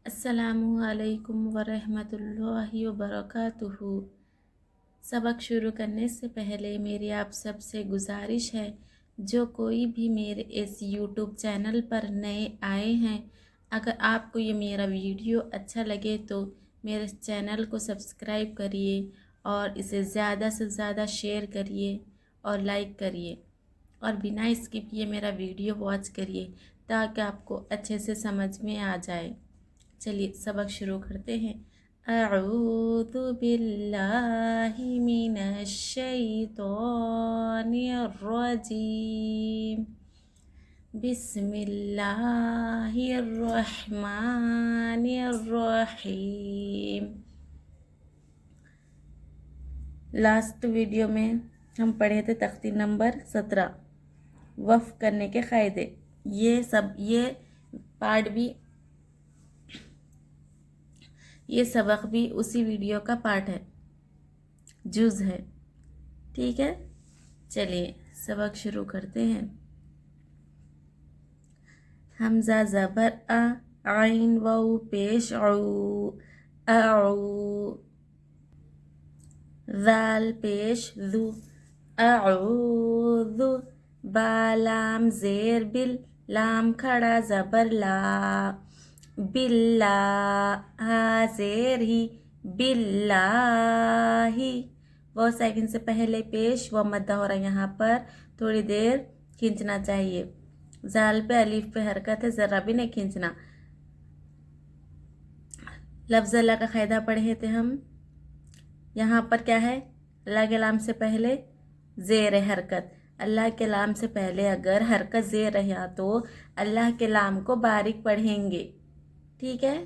अस्सलामु अलैकुम वरहमतुल्लाहि वबरकातुहू। सबक शुरू करने से पहले मेरी आप सब से गुजारिश है, जो कोई भी मेरे इस यूट्यूब चैनल पर नए आए हैं, अगर आपको ये मेरा वीडियो अच्छा लगे तो मेरे चैनल को सब्सक्राइब करिए और इसे ज़्यादा से ज़्यादा शेयर करिए और लाइक करिए और बिना स्किप किए मेरा वीडियो वॉच करिए ताकि आपको अच्छे से समझ में आ जाए। चलिए सबक शुरू करते हैं। अऊज़ु बिल्लाहि मिनश शैतानिर रजीम। बिस्मिल्लाहिर रहमानिर रहीम। लास्ट वीडियो में हम पढ़े थे तख्ती नंबर 17 वफ़ करने के क़ायदे। ये पार्ट भी, ये सबक भी उसी वीडियो का पार्ट है, जुज़ है। ठीक है, चलिए सबक शुरू करते हैं। हमज़ा ज़बर आ, आइन वाउ पेश औ, औ। ज़ाल पेश ज़ु, अऊज़ु। बालाम ज़ेर बिल, लाम खड़ा ज़बर ला, बिल्ला। हा ज़ेर ही, बिल्लाही। वो सेकंड से पहले पेश व मद्दा हो रहा है, यहाँ पर थोड़ी देर खींचना चाहिए। जाल पे अलीफ पे हरकत है, ज़रा भी नहीं खींचना। लफ्ज़ अल्लाह का क़ायदा पढ़े थे हम। यहाँ पर क्या है, अल्लाह के लाम से पहले ज़ेर हरकत। अल्लाह के लाम से पहले अगर हरकत ज़ेर रहा तो अल्लाह के लाम को बारीक पढ़ेंगे। ठीक है,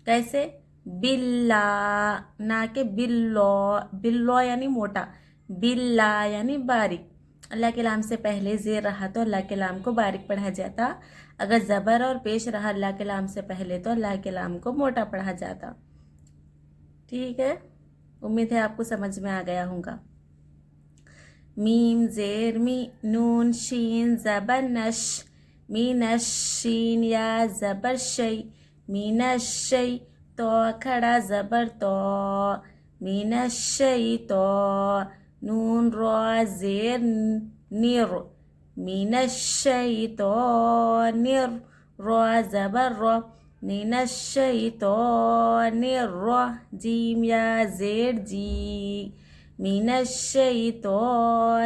कैसे? बिल्ला, ना के बिल्लो। बिल्लो यानी मोटा, बिल्ला यानी बारीक। अल्लाह के लाम से पहले ज़ेर रहा तो अल्लाह के लाम को बारीक पढ़ा जाता। अगर ज़बर और पेश रहा अल्लाह के लाम से पहले तो अल्लाह के लाम को मोटा पढ़ा जाता। ठीक है, उम्मीद है आपको समझ में आ गया होगा। मीम ज़ेर मी, नून शीन ज़बर नश, मीनश शीन या ज़बर शै, मीनश शै। तो खड़ा ज़बर तो, मीनश शै तो। नून रो ज़ेर निर, मीनश शै तो निर। रो ज़बर रो, मीनश शै तो निर रो। जीम या ज़ेर जी, मीनश शै तो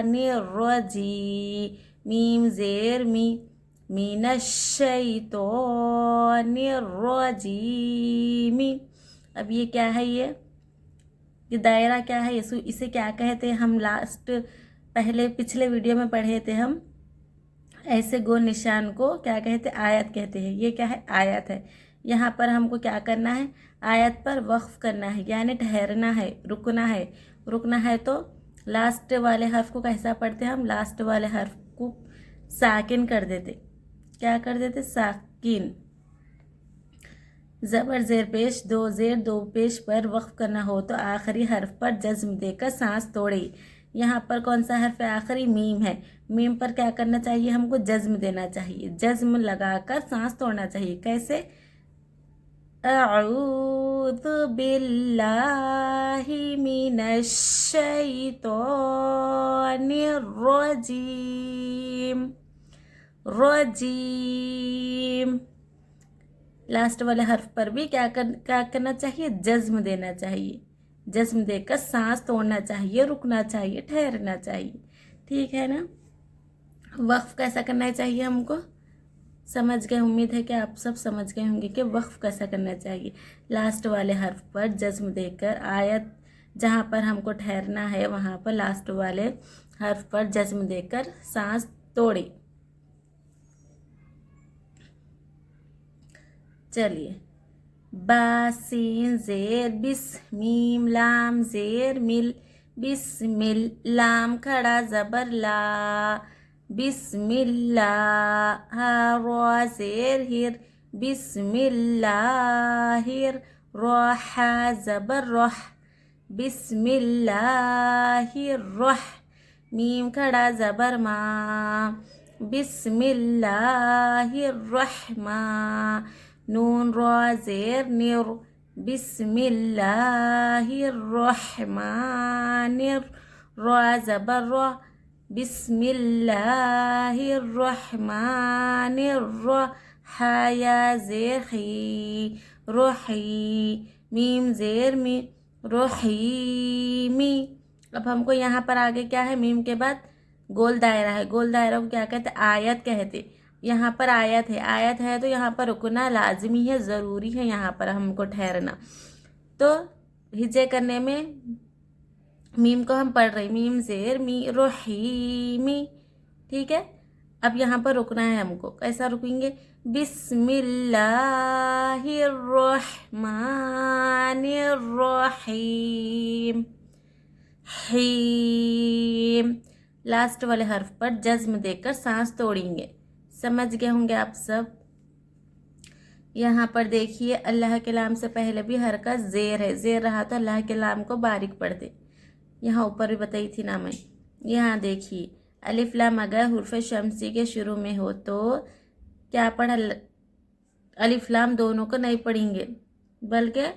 निर रजी। मीम ज़ेर मी, मीनश शै तो निर रजीमी। अब ये क्या है, ये दायरा क्या है, इसे क्या कहते हैं? हम लास्ट पहले पिछले वीडियो में पढ़े थे हम। ऐसे गोल निशान को क्या कहते हैं? आयत कहते हैं। ये क्या है? आयत है। यहाँ पर हमको क्या करना है? आयत पर वक्फ करना है, यानी ठहरना है, रुकना है। रुकना है तो लास्ट वाले हर्फ को कैसा पढ़ते हैं हम? लास्ट वाले हर्फ को साकिन कर देते। क्या कर देते? साकिन। ज़बर ज़ेर पेश, दो ज़ेर दो पेश पर वक्फ करना हो तो आखिरी हर्फ पर जज्म देकर सांस तोड़े। यहाँ पर कौन सा हर्फ है? आखिरी मीम है। मीम पर क्या करना चाहिए? हमको जज्म देना चाहिए, जज्म लगाकर सांस तोड़ना चाहिए। कैसे? अऊज़ु बिल्लाहि मिनश शैतानिर रजीम। रजीम। लास्ट वाले हर्फ पर भी क्या करना चाहिए? जज्म देना चाहिए। जज्म देकर सांस तोड़ना चाहिए, रुकना चाहिए, ठहरना चाहिए। ठीक है ना? वक्फ कैसा करना चाहिए हमको? समझ गए? उम्मीद है कि आप सब समझ गए होंगे कि वक्फ कैसा करना चाहिए। लास्ट वाले हर्फ पर जज्म देकर, आयत जहाँ पर हमको ठहरना है वहाँ पर लास्ट वाले हर्फ पर जज्म देकर सांस तोड़े। चलिए, बा सीन ज़ेर बिस, मीम लाम ज़ेर मिल, बिस्मिल। लाम खड़ा ज़बर ला, बिस्मिल्लाह। हा रो ज़ेर हिर, बिस्मिल्लाहिर। रो हा ज़बर रोह, बिस्मिल्लाहिर रोह। मीम खड़ा ज़बर मा, बिस्मिल्लाहिर रहमा। नून रा ज़ेर निर, बिस्मिल्लाहिर्रहमानिर, रा ज़बर रा, बिस्मिल्लाहिर्रहमानिर, हा या ज़ेर ही, रोही, मीम ज़ेर मी, रोहीमी। अब हमको यहाँ पर आगे क्या है, मीम के बाद गोल दायरा है, गोल दायरा को क्या कहते हैं, आयत कहते। यहाँ पर आयत है, आयत है तो यहाँ पर रुकना लाजमी है, ज़रूरी है यहाँ पर हमको ठहरना। तो हिज्जे करने में मीम को हम पढ़ रहे, मीम ज़ेर मी, रोहीमी, ठीक है। अब यहाँ पर रुकना है हमको, कैसा रुकेंगे, बिस्मिल्लाहिर्रहमानिर्रहीम, हीम। लास्ट वाले हर्फ पर जज्म देकर सांस तोड़ेंगे। समझ गए होंगे आप सब। यहाँ पर देखिए अल्लाह के नाम से पहले भी हरकत ज़ेर है, ज़ेर रहा तो अल्लाह के नाम को बारीक पढ़ दे। यहाँ ऊपर भी बताई थी ना मैं। यहाँ देखिए अलिफ लाम अगर हुर्फ शमसी के शुरू में हो तो क्या पढ़ा, अलिफ लाम दोनों को नहीं पढ़ेंगे बल्कि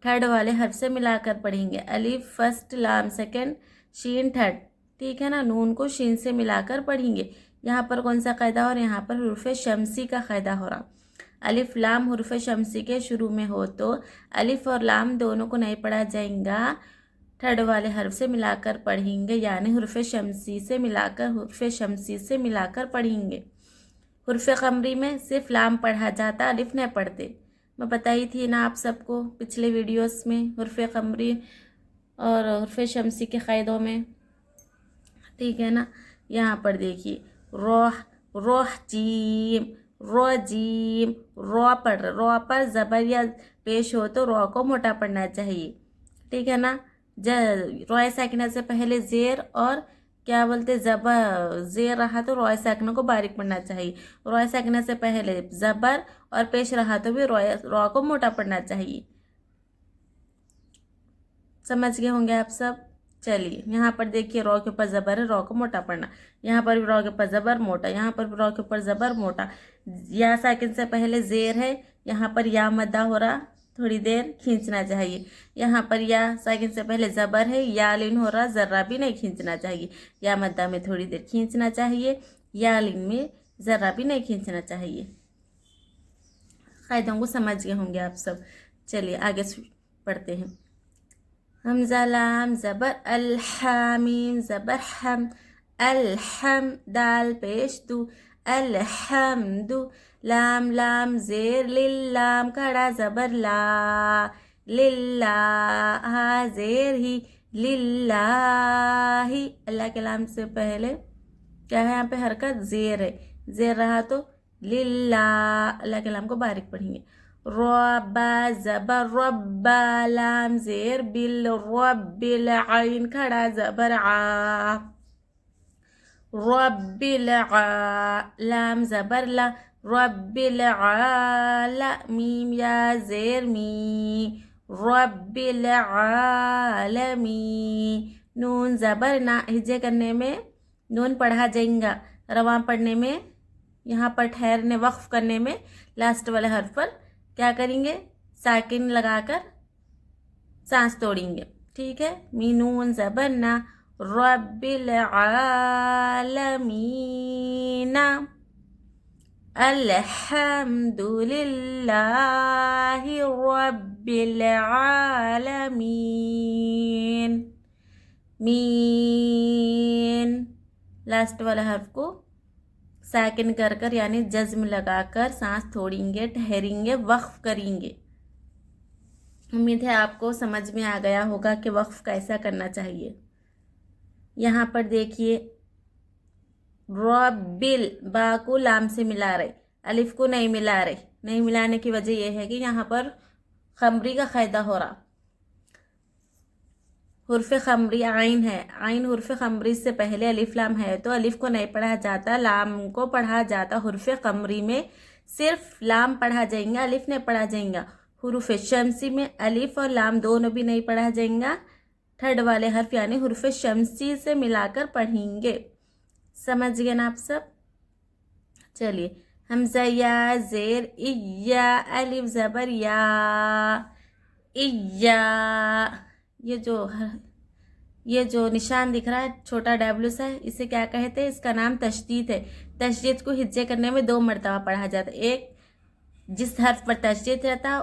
थर्ड वाले हर्फ से मिलाकर पढ़ेंगे। अलिफ फर्स्ट, लाम सेकंड, शीन थर्ड, ठीक है ना। नून को शीन से मिलाकर पढ़ेंगे। यहाँ पर कौन सा कायदा हो रहा है, यहाँ पर हुर्फ शमसी का कायदा हो रहा। अलिफ लाम हुर्फ शमसी के शुरू में हो तो अलिफ और लाम दोनों को नहीं पढ़ा जाएगा, थर्ड वाले हर्फ से मिलाकर पढ़ेंगे, यानी हुर्फ शमसी से मिलाकर, हुर्फ शमसी से मिलाकर पढ़ेंगे। हुर्फ कमरी में सिर्फ लाम पढ़ा जाता, अलिफ नहीं पढ़ते। मैं बताई थी ना आप सबको पिछले वीडियोस में हुर्फ कमरी और हुर्फ शमसी के क़ायदों में, ठीक है ना। यहाँ पर देखिए रोह, रोह जीम, रो जीम, रो पढ़, रो पर ज़बर या पेश हो तो रो को मोटा पढ़ना चाहिए, ठीक है ना। रोए साकिना से पहले ज़ेर और क्या बोलते ज़बर, ज़ेर रहा तो रोए साकिना को बारीक पढ़ना चाहिए। रोए साकिना से पहले ज़बर और पेश रहा तो भी रो को मोटा पढ़ना चाहिए। समझ गए होंगे आप सब। चलिए यहाँ पर देखिए रो के ऊपर ज़बर है, रो को मोटा पढ़ना। यहाँ पर भी रो के ऊपर ज़बर मोटा, यहाँ पर भी रो के ऊपर ज़बर मोटा। या साकिन से पहले ज़ेर है, यहाँ पर या मद्दा हो रहा, थोड़ी देर खींचना चाहिए। यहाँ पर या साकिन से पहले ज़बर है, या लिन हो रहा, ज़र्रा भी नहीं खींचना चाहिए। या मद्दा में थोड़ी देर खींचना चाहिए, या लिन में ज़र्रा भी नहीं खींचना चाहिए। क़ायदों को समझ गए होंगे आप सब। चलिए आगे पढ़ते हैं। हमज़ा लाम ज़बर अल, मीम ज़बर हम, अलहम, दाल पेश दू, अलहम्दु, लाम लाम ज़ेर, लिल्लाम खड़ा ज़बर ला, लिल्ला, हा ज़ेर ही, लिल्लाही। अल्लाह के नाम से पहले क्या है, यहाँ पे हरकत ज़ेर है, ज़ेर रहा तो लिल्ला, अल्लाह के नाम को बारीक पढ़ेंगे। रब्बा ज़बर रब्बा, लाम ज़ेर, बिल रब्बिल, आइन खड़ा ज़बर आ, रब्बिल आ, लाम ज़बर ला, रब्बिल आला, मीम या ज़ेर मी, रब्बिल आलमी, नून ज़बर ना। हिज्जे करने में नून पढ़ा जाएगा, रवां पढ़ने में, यहाँ पर ठहरने वक्फ करने में लास्ट वाले हर्फ पर क्या करेंगे, साकिन लगाकर सांस तोड़ेंगे, ठीक है। मीनून ज़बर ना, रब्बिल आलमीना, अल्हम्दुलिल्लाहि रब्बिल आलमीन। मीन लास्ट वाला हर्फ को साकिन कर कर यानी जज्म लगाकर सांस तोड़ेंगे, ठहरेंगे, वक्फ करेंगे। उम्मीद है आपको समझ में आ गया होगा कि वक्फ कैसा करना चाहिए। यहाँ पर देखिए रब्बिल, बा को लाम से मिला रहे, अलिफ को नहीं मिला रहे। नहीं मिलाने की वजह यह है कि यहाँ पर खमरी का क़ायदा हो रहा। हुर्फ खमरी आइन है, आइन हुर्फ खमरी से पहले अलिफ लाम है तो अलिफ को नहीं पढ़ा जाता, लाम को पढ़ा जाता। हुर्फ खमरी में सिर्फ लाम पढ़ा जाएगा, अलिफ नहीं पढ़ा जाएगा। हुर्फ शमसी में अलिफ और लाम दोनों भी नहीं पढ़ा जाएगा, थर्ड वाले हर्फ यानी हुर्फ शमसी से मिलाकर पढ़ेंगे। समझ गए ना आप सब। चलिए حمزہ یا زیر ایا الف زبر یا ایا. یہ جو نشان دکھ رہا ہے چھوٹا ڈبلو سا اسے کیا کہتے ہیں؟ اس کا نام تشدید ہے. تشدید کو ہجے کرنے میں 2 مرتبہ پڑھا جاتا ہے. ایک جس حرف پر تشدید رہتا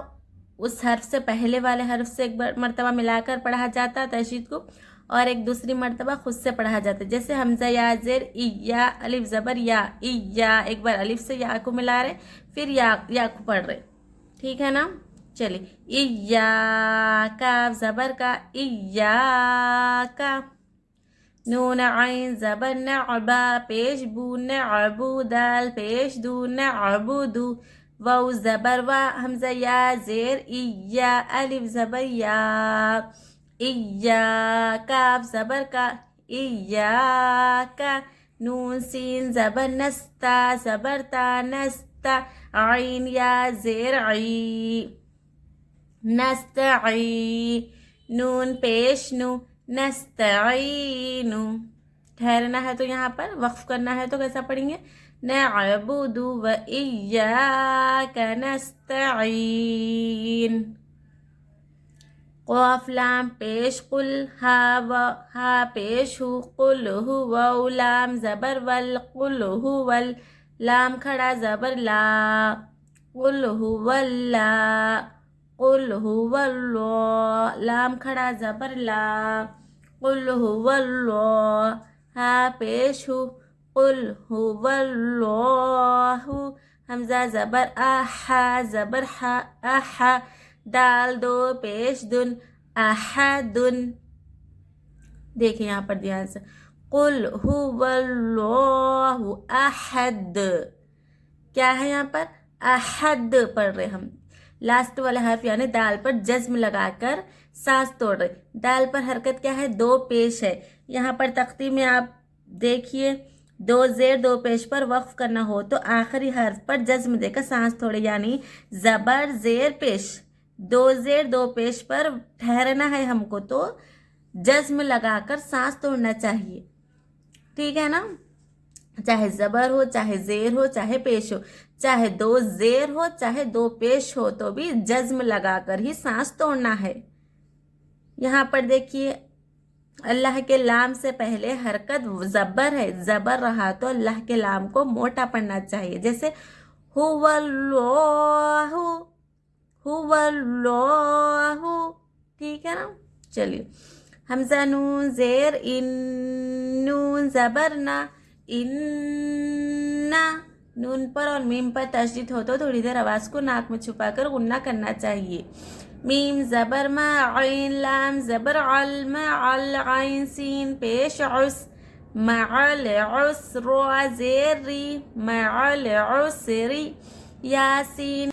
اس حرف سے پہلے والے حرف سے ایک مرتبہ ملا کر پڑھا جاتا ہے تشدید کو، اور ایک دوسری مرتبہ خود سے پڑھا جاتا ہے. جیسے حمزہ یا زیر ایا الف زبر یا ایا، ایک بار الف سے یا کو ملا رہے پھر یا کو پڑھ رہے. ٹھیک ہے نا؟ چلیے ایا کاف زبر کا ایا کا. نون عین زبر نعبا پیش بو نعبو دال پیش دو نعبدو. واو زبر وا حمزہ یا زیر ایا الف زبر یا ایا کاف زبر کا ایا کا. نون سین زبر نستا زبر تا نستا عین یا زیر عی نستعی. نون پیش نو نستعینو. ٹھہرنا ہے تو یہاں پر وقف کرنا ہے تو کیسا پڑھیں گے؟ نعبد و ایاک نستعین. قاف لام پیش قل ہا پیش ہو قل ہو. واو لام زبر ول قل ہو ول. لام کھڑا زبر لا قل ہو ولا قل هو اللہ. لام کھڑا زبر لا قل هو اللہ. ہا پیش ہو قل هو اللہ. حمزہ زبر احا زبر حا احا. دال 2 پیش دن احدن. دیکھیں یہاں پر دھیان سے قل هو اللہ احد. کیا ہے یہاں پر؟ احد پڑھ رہے ہم. لاسٹ والے حرف یعنی دال پر جزم لگا کر سانس توڑ رہے. دال پر حرکت کیا ہے؟ 2 پیش ہے. یہاں پر تختی میں آپ دیکھیے 2 زیر 2 پیش پر وقف کرنا ہو تو آخری حرف پر جزم دے کر سانس توڑے، یعنی زبر زیر پیش 2 زیر 2 پیش پر ٹھہرنا ہے ہم کو تو جزم لگا کر سانس توڑنا چاہیے. ٹھیک ہے نا؟ چاہے زبر ہو چاہے زیر ہو چاہے پیش ہو، چاہے 2 زیر ہو چاہے 2 پیش ہو تو بھی جزم لگا کر ہی سانس توڑنا ہے. یہاں پر دیکھیے اللہ کے لام سے پہلے حرکت زبر ہے، زبر رہا تو اللہ کے لام کو موٹا پڑھنا چاہیے. جیسے هو اللہ هو اللہ. ٹھیک ہے نا؟ چلیے حمزہ نون زیر ان. نون زبر نا ان. نون پر اور میم پر تشدید ہو تو تھوڑی دیر آواز کو ناک میں چھپا کر غنہ کرنا چاہیے. میم زبر ما عین لام زبر عل مع عین سین پیش عس مع العسر زیر ری مع العسر. یاسین